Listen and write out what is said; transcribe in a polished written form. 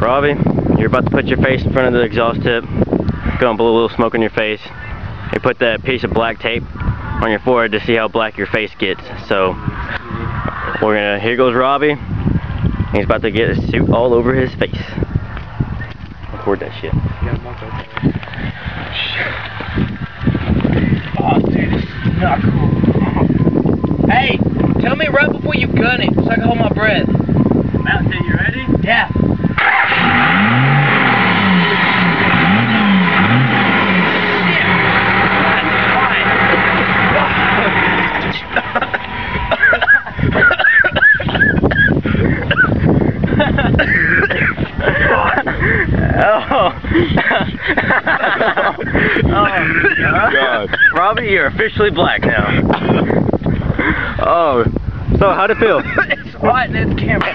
Robbie, you're about to put your face in front of the exhaust tip. Gonna blow a little smoke on your face. You put that piece of black tape on your forehead to see how black your face gets. So here goes Robbie. He's about to get a suit all over his face. Record that shit. Oh, dude, this is not cool. Hey, tell me right before you gun it, so I can hold my breath. Mountain, you ready? Yeah. Oh God. Robbie, you're officially black now. Oh, so how'd it feel? It's hot and it's camera.